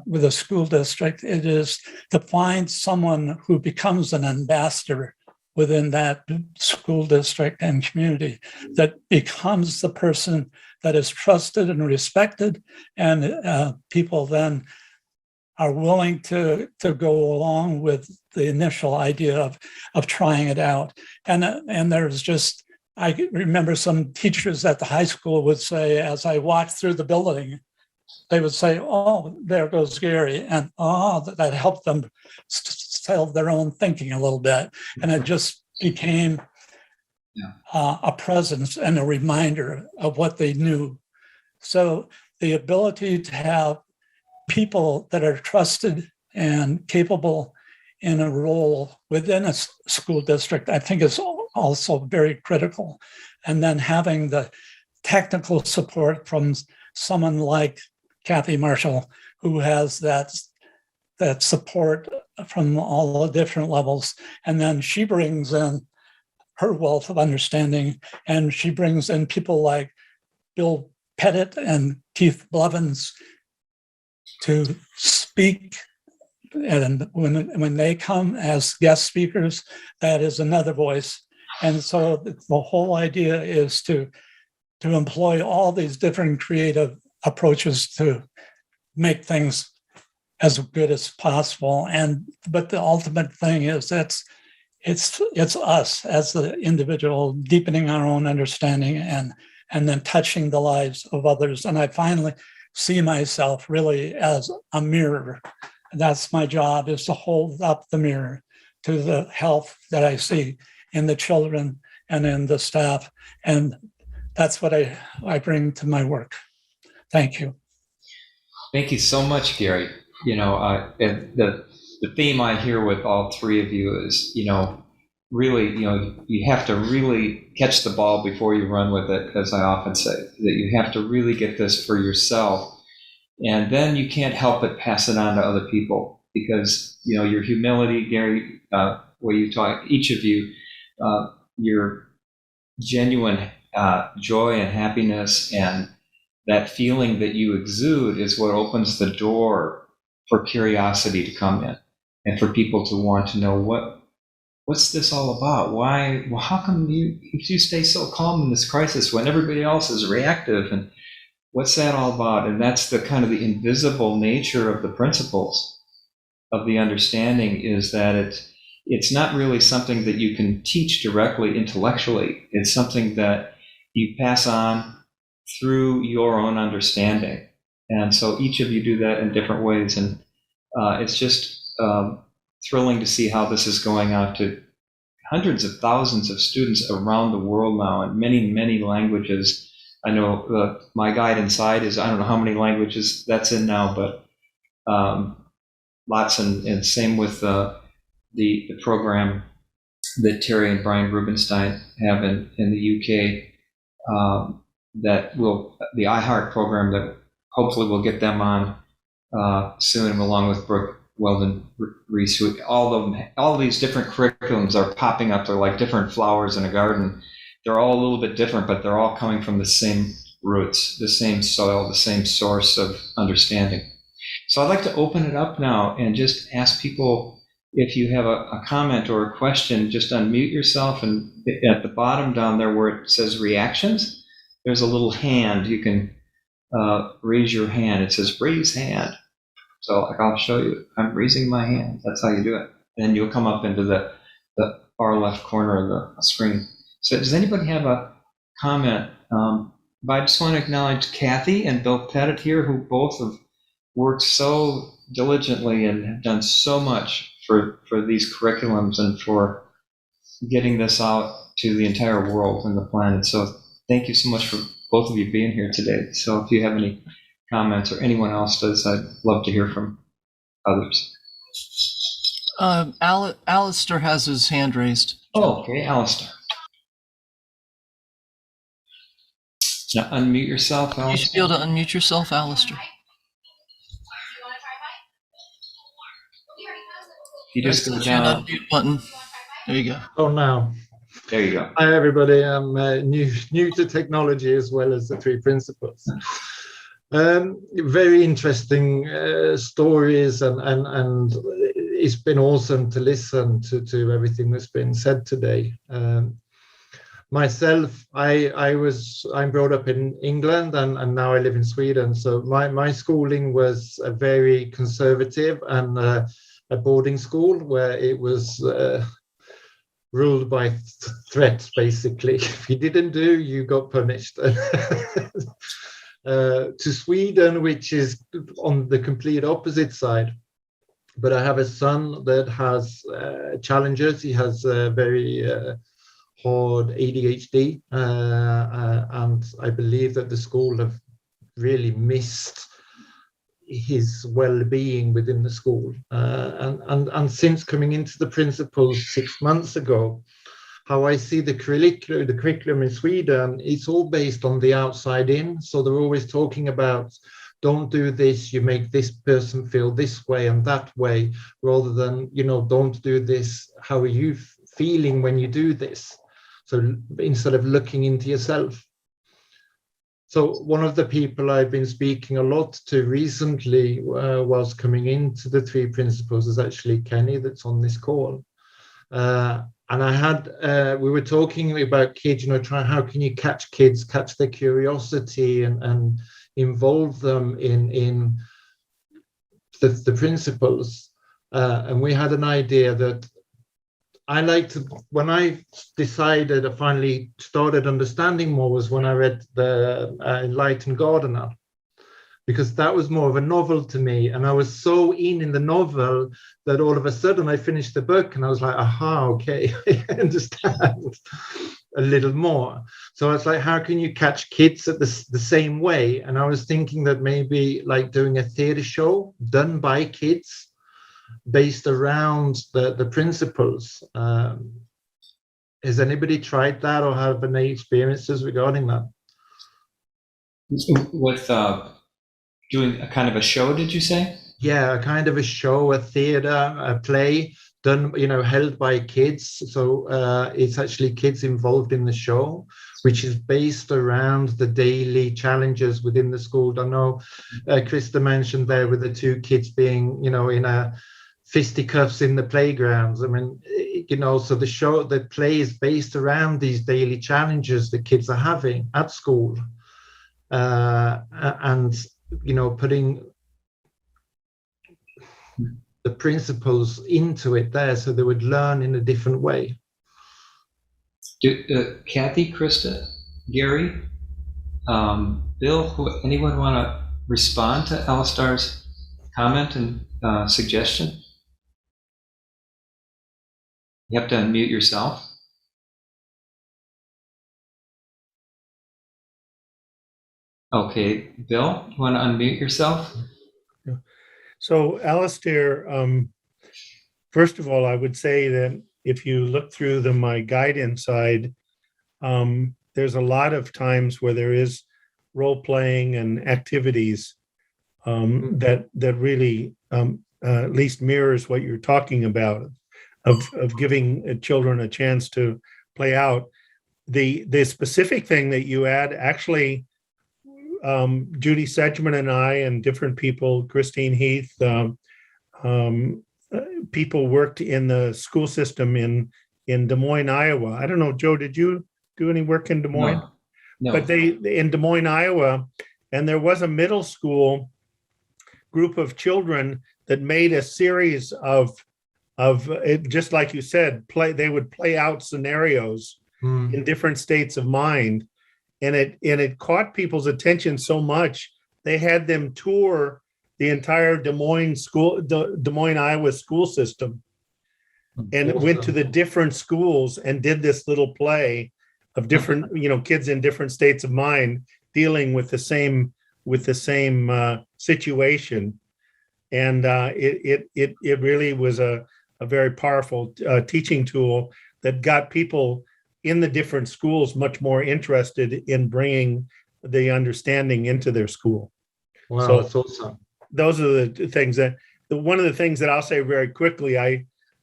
with a school district, it is to find someone who becomes an ambassador within that school district and community, that becomes the person that is trusted and respected, and people then are willing to go along with the initial idea of trying it out. And there's just, I remember some teachers at the high school would say, as I walked through the building, they would say, oh, there goes Gary. And that helped them settle their own thinking a little bit. And it just became a presence and a reminder of what they knew. So the ability to have people that are trusted and capable in a role within a school district, I think, is also very critical. And then having the technical support from someone like Kathy Marshall, who has that support from all the different levels. And then she brings in her wealth of understanding, and she brings in people like Bill Pettit and Keith Blevins to speak. And when they come as guest speakers, that is another voice. And so the whole idea is to employ all these different creative approaches to make things as good as possible. But the ultimate thing is it's us as the individual deepening our own understanding and then touching the lives of others. And I finally see myself really as a mirror. That's my job, is to hold up the mirror to the health that I see in the children and in the staff. And that's what I bring to my work. Thank you. Thank you so much, Gary. And the theme I hear with all three of you is, really, you have to really catch the ball before you run with it, as I often say, that you have to really get this for yourself. And then you can't help but pass it on to other people, because, your humility, Gary, where you talk, each of you, your genuine joy and happiness and that feeling that you exude is what opens the door for curiosity to come in and for people to want to know what's this all about? Why? Well, how come you stay so calm in this crisis when everybody else is reactive? And what's that all about? And that's the kind of the invisible nature of the principles of the understanding, is that it's not really something that you can teach directly intellectually. It's something that you pass on through your own understanding. And so each of you do that in different ways. And it's just thrilling to see how this is going out to hundreds of thousands of students around the world now in many, many languages. I know my guide inside is, I don't know how many languages that's in now, but lots. And same with the program that Terry and Brian Rubenstein have in the UK, the iHeart program that hopefully we'll get them on soon, along with Brooke Weldon Reese. All these different curriculums are popping up. They're like different flowers in a garden. They're all a little bit different, but they're all coming from the same roots, the same soil, the same source of understanding. So I'd like to open it up now and just ask people, if you have a comment or a question, just unmute yourself, and at the bottom down there where it says reactions, there's a little hand. You can raise your hand. It says raise hand. So I'll show you. I'm raising my hand. That's how you do it. And you'll come up into the far left corner of the screen. So does anybody have a comment? But I just want to acknowledge Kathy and Bill Pettit here, who both have worked so diligently and have done so much for these curriculums and for getting this out to the entire world and the planet. So thank you so much for both of you being here today. So if you have any comments, or anyone else does, I'd love to hear from others. Alistair has his hand raised. Oh, okay, Alistair. Now unmute yourself, Alistair. You should be able to unmute yourself, Alistair. You just go That's down. the unmute button. There you go. Oh, now. There you go. Hi, everybody. I'm new to technology as well as the three principles. Very interesting stories, and it's been awesome to listen to everything that's been said today. Myself, I'm brought up in England, and now I live in Sweden. So my schooling was a very conservative and a boarding school where it was ruled by threats, basically. If you didn't do, you got punished. To Sweden, which is on the complete opposite side. But I have a son that has challenges. He has a very hard ADHD, and I believe that the school have really missed his well-being within the school. And since coming into the principles 6 months ago, how I see the curriculum in Sweden, it's all based on the outside in. So they're always talking about, don't do this, you make this person feel this way and that way, rather than, don't do this, how are you feeling when you do this? So instead of looking into yourself. So one of the people I've been speaking a lot to recently whilst coming into the three principles is actually Kenny, that's on this call. And we were talking about kids, how can you catch kids, catch their curiosity and involve them in the principles. And we had an idea that when I decided, I finally started understanding more, was when I read the Enlightened Gardener. because that was more of a novel to me. And I was so in the novel that all of a sudden I finished the book and I was like, aha, okay, I understand a little more. So it's like, how can you catch kids at the same way? And I was thinking that maybe like doing a theater show done by kids based around the principles. Has anybody tried that or have any experiences regarding that? With doing a kind of a show, did you say? Yeah, a kind of a show, a theater, a play done, held by kids. So it's actually kids involved in the show, which is based around the daily challenges within the school. I know Christa mentioned there with the two kids being, in a fisticuffs in the playgrounds. I mean, so the play is based around these daily challenges that kids are having at school. And putting the principles into it there so they would learn in a different way. Kathy, Christa, Gary, Bill, anyone want to respond to Alistair's comment and suggestion? You have to unmute yourself. Okay, Bill, you want to unmute yourself? So, Alistair, first of all, I would say that if you look through my guide inside, there's a lot of times where there is role playing and activities that really at least mirrors what you're talking about, of giving children a chance to play out. The specific thing that you add, actually, Judy Sedgman and I and different people, Christine Heath, people worked in the school system in Des Moines, Iowa. I don't know, Joe, did you do any work in Des Moines? No. But they in Des Moines, Iowa, and there was a middle school group of children that made a series of it, just like you said, they would play out scenarios in different states of mind. And it caught people's attention so much, they had them tour the entire Des Moines, Iowa school system, and went to the different schools and did this little play of different, kids in different states of mind dealing with the same situation. And it really was a very powerful teaching tool that got people in the different schools much more interested in bringing the understanding into their school. Wow, so that's awesome. Those are the things one of the things that I'll say very quickly,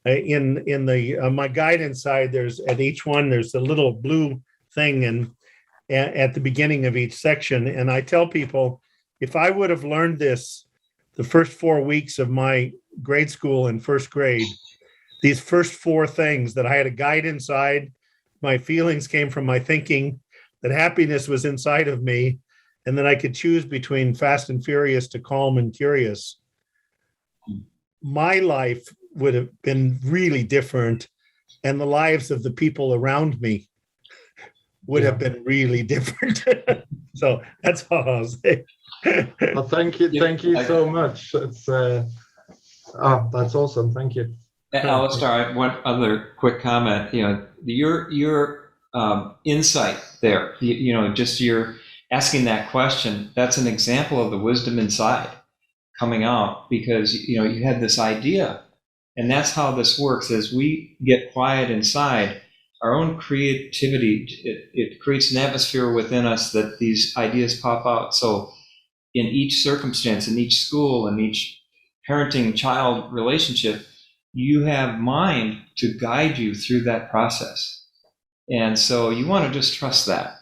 in my guide inside, there's at each one, there's a little blue thing and at the beginning of each section. And I tell people, if I would have learned this the first 4 weeks of my grade school in first grade, these first 4 things, that I had a guide inside, my feelings came from my thinking, that happiness was inside of me, and that I could choose between fast and furious to calm and curious, my life would have been really different, and the lives of the people around me would have been really different. So that's all I'll say. Well, thank you so much. That's awesome. Thank you. Alistair, one other quick comment. Your insight there. Just your asking that question. That's an example of the wisdom inside coming out, because you had this idea, and that's how this works. As we get quiet inside, our own creativity, it creates an atmosphere within us that these ideas pop out. So in each circumstance, in each school, in each parenting child relationship, you have mind to guide you through that process. And so you want to just trust that.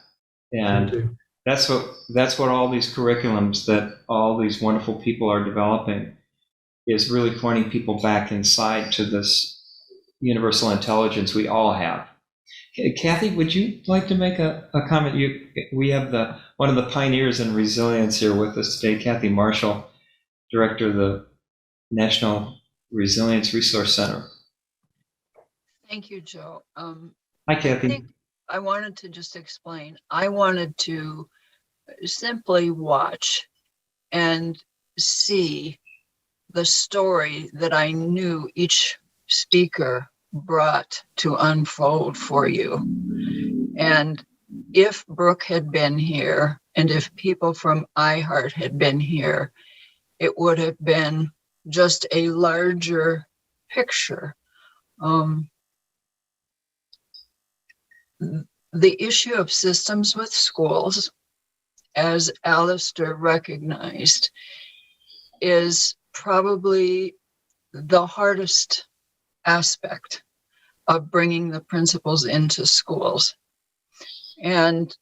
And that's what all these curriculums that all these wonderful people are developing is really pointing people back inside to this universal intelligence we all have. Kathy, would you like to make a comment? We have one of the pioneers in resilience here with us today, Kathy Marshall, director of the National Resilience Resource Center. Thank you, Joe. Hi, Kathy. I wanted to just explain. I wanted to simply watch and see the story that I knew each speaker brought to unfold for you. And if Brooke had been here, and if people from iHeart had been here, it would have been just a larger picture. The issue of systems with schools, as Alistair recognized, is probably the hardest aspect of bringing the principles into schools. And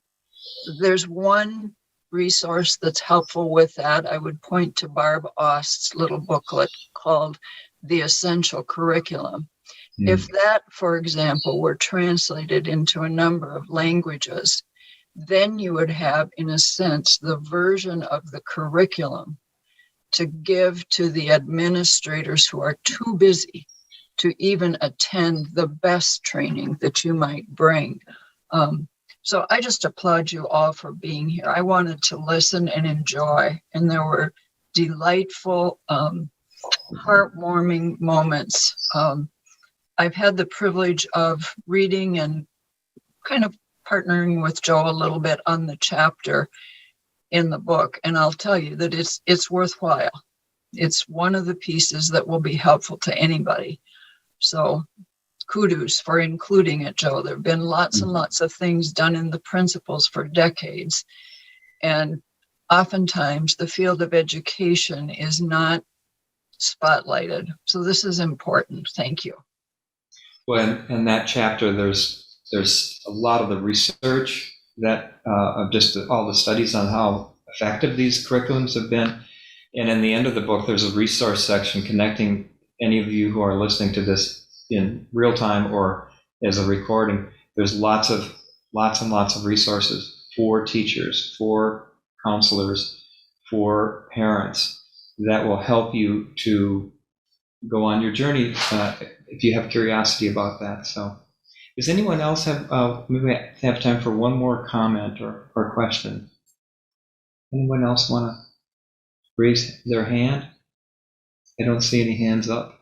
there's one resource that's helpful with that. I would point to Barb Aust's little booklet called The Essential Curriculum. If that, for example, were translated into a number of languages, then you would have, in a sense, the version of the curriculum to give to the administrators who are too busy to even attend the best training that you might bring. So I just applaud you all for being here. I wanted to listen and enjoy, and there were delightful, heartwarming moments. I've had the privilege of reading and kind of partnering with Joe a little bit on the chapter in the book, and I'll tell you that it's worthwhile. It's one of the pieces that will be helpful to anybody. So kudos for including it, Joe. There have been lots and lots of things done in the principles for decades, and oftentimes the field of education is not spotlighted. So this is important. Thank you. Well, in that chapter, there's a lot of the research that of just all the studies on how effective these curriculums have been. And in the end of the book, there's a resource section connecting any of you who are listening to this in real time or as a recording. There's lots and lots of resources for teachers, for counselors, for parents that will help you to go on your journey if you have curiosity about that. So does anyone else maybe have time for one more comment or question? Anyone else want to raise their hand? I don't see any hands up.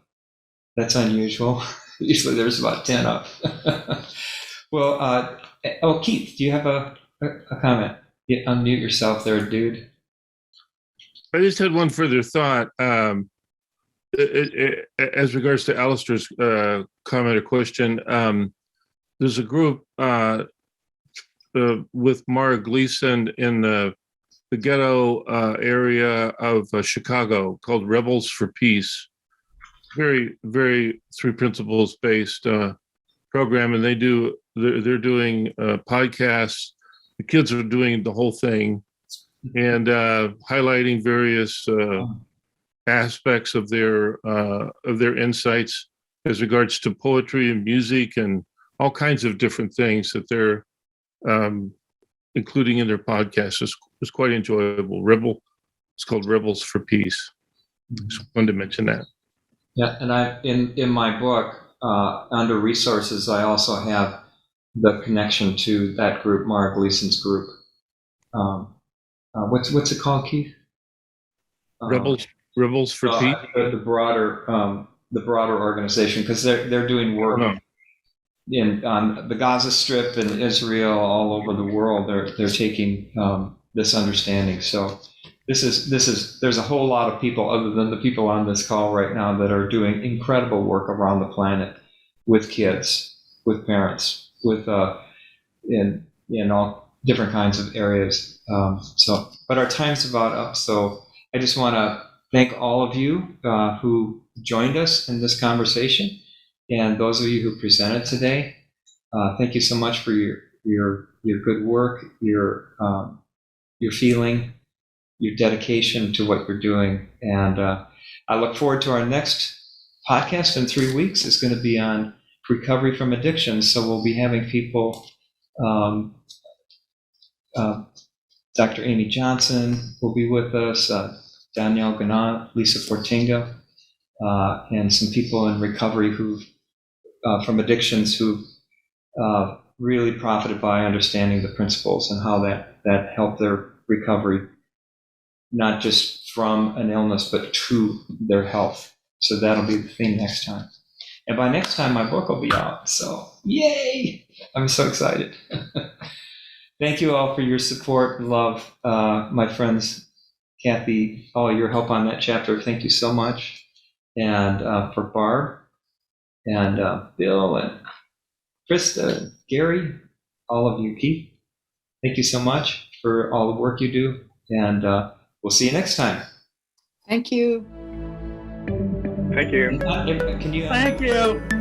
That's unusual. Usually there's about 10 up. Well, Keith, do you have a comment? Unmute yourself there, dude. I just had one further thought. As regards to Alistair's comment or question, there's a group with Mara Gleason in the ghetto area of Chicago called Rebels for Peace. Very, very three principles based program, and they're doing podcasts. The kids are doing the whole thing and highlighting various aspects of their insights as regards to poetry and music and all kinds of different things that they're including in their podcast. It's quite enjoyable. It's called Rebels for Peace. Just wanted to mention that. Yeah, and I in my book under resources, I also have the connection to that group, Mara Gleason's group. What's it called, Keith? Rebels for Peace. The broader organization, because they're doing work on the Gaza Strip and Israel, all over the world. They're taking this understanding. So there's a whole lot of people other than the people on this call right now that are doing incredible work around the planet with kids, with parents, with in all different kinds of areas. But our time's about up. So I just want to thank all of you who joined us in this conversation, and those of you who presented today. Thank you so much for your good work, your feeling, your dedication to what you're doing. And I look forward to our next podcast in 3 weeks. It's going to be on recovery from addiction. So we'll be having people, Dr. Amy Johnson will be with us, Danielle Ganat, Lisa Fortinga, and some people in recovery who from addictions who really profited by understanding the principles and how that helped their recovery, not just from an illness, but to their health. So that'll be the theme next time. And by next time, my book will be out. So yay! I'm so excited. Thank you all for your support and love. My friends, Kathy, all your help on that chapter. Thank you so much. And for Barb and Bill and Christa, Gary, all of you, Keith, thank you so much for all the work you do. And we'll see you next time. Thank you. Thank you. Can you? Thank you.